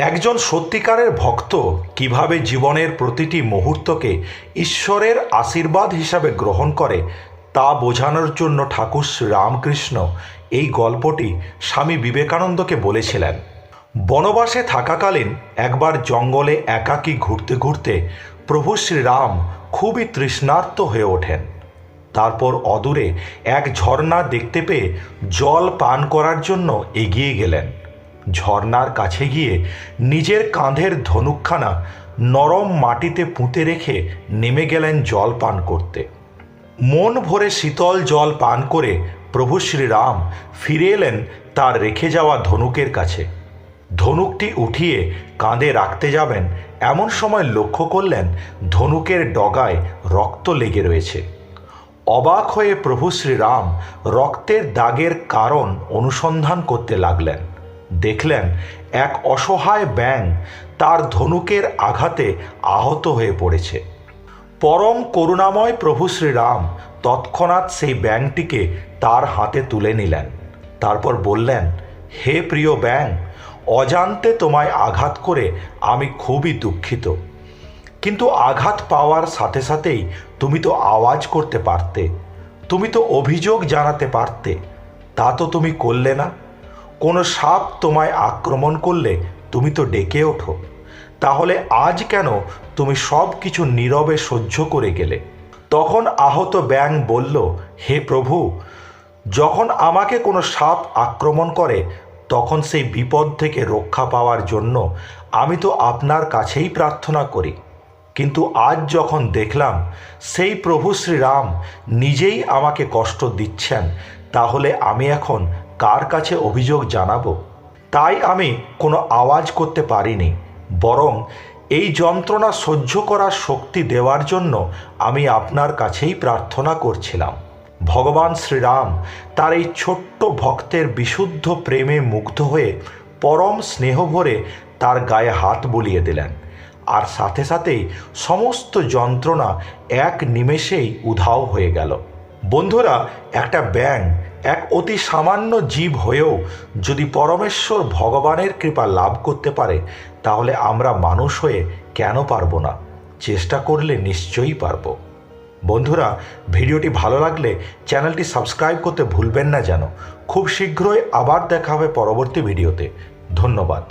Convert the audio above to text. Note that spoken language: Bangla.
একজন সত্যিকারের ভক্ত কিভাবে জীবনের প্রতিটি মুহূর্তকে ঈশ্বরের আশীর্বাদ হিসাবে গ্রহণ করে তা বোঝানোর জন্য ঠাকুর শ্রীরামকৃষ্ণ এই গল্পটি স্বামী বিবেকানন্দকে বলেছিলেন। বনবাসে থাকাকালীন একবার জঙ্গলে একাকী ঘুরতে ঘুরতে প্রভু শ্রীরাম খুবই তৃষ্ণার্ত হয়ে ওঠেন। তারপর অদূরে এক ঝর্ণা দেখতে পেয়ে জল পান করার জন্য এগিয়ে গেলেন। ঝর্ণার কাছে গিয়ে নিজের কাঁধের ধনুকখানা নরম মাটিতে পুঁতে রেখে নেমে গেলেন জল পান করতে। মন ভরে শীতল জল পান করে প্রভু শ্রীরাম ফিরে এলেন তার রেখে যাওয়া ধনুকের কাছে। ধনুকটি উঠিয়ে কাঁধে রাখতে যাবেন এমন সময় লক্ষ্য করলেন ধনুকের ডগায় রক্ত লেগে রয়েছে। অবাক হয়ে প্রভু শ্রীরাম রক্তের দাগের কারণ অনুসন্ধান করতে লাগলেন। দেখলেন এক অসহায় ব্যাঙ তার ধনুকের আঘাতে আহত হয়ে পড়েছে। পরম করুণাময় প্রভু শ্রীরাম তৎক্ষণাৎ সেই ব্যাঙটিকে তার হাতে তুলে নিলেন। তারপর বললেন, হে প্রিয় ব্যাঙ, অজান্তে তোমায় আঘাত করে আমি খুবই দুঃখিত, কিন্তু আঘাত পাওয়ার সাথে সাথেই তুমি তো আওয়াজ করতে পারতে, তুমি তো অভিযোগ জানাতে পারতে, তা তো তুমি করলে না। কোনো সাপ তোমায় আক্রমণ করলে তুমি তো ডেকে ওঠো, তাহলে আজ কেন তুমি সব কিছু নীরবে সহ্য করে গেলে? তখন আহত ব্যাঙ বলল, হে প্রভু, যখন আমাকে কোনো সাপ আক্রমণ করে তখন সেই বিপদ থেকে রক্ষা পাওয়ার জন্য আমি তো আপনার কাছেই প্রার্থনা করি, কিন্তু আজ যখন দেখলাম সেই প্রভু শ্রীরাম নিজেই আমাকে কষ্ট দিচ্ছেন, তাহলে আমি এখন কার কাছে অভিযোগ জানাবো? তাই আমি কোনো আওয়াজ করতে পারিনি, বরং এই যন্ত্রণা সহ্য করার শক্তি দেওয়ার জন্য আমি আপনার কাছেই প্রার্থনা করছিলাম। ভগবান শ্রীরাম তার এই ছোট্ট ভক্তের বিশুদ্ধ প্রেমে মুগ্ধ হয়ে পরম স্নেহ ভরে তার গায়ে হাত বুলিয়ে দিলেন, আর সাথে সাথেই সমস্ত যন্ত্রণা এক নিমেষেই উধাও হয়ে গেল। বন্ধুরা, একটা ব্যাঙ এক অতি সামান্য জীব হয়েও যদি পরমেশ্বর ভগবানের কৃপা লাভ করতে পারে, তাহলে আমরা মানুষ হয়ে কেন পারবো না? চেষ্টা করলে নিশ্চয়ই পারবো। বন্ধুরা, ভিডিওটি ভালো লাগলে চ্যানেলটি সাবস্ক্রাইব করতে ভুলবেন না যেন। খুব শীঘ্রই আবার দেখা হবে পরবর্তী ভিডিওতে। ধন্যবাদ।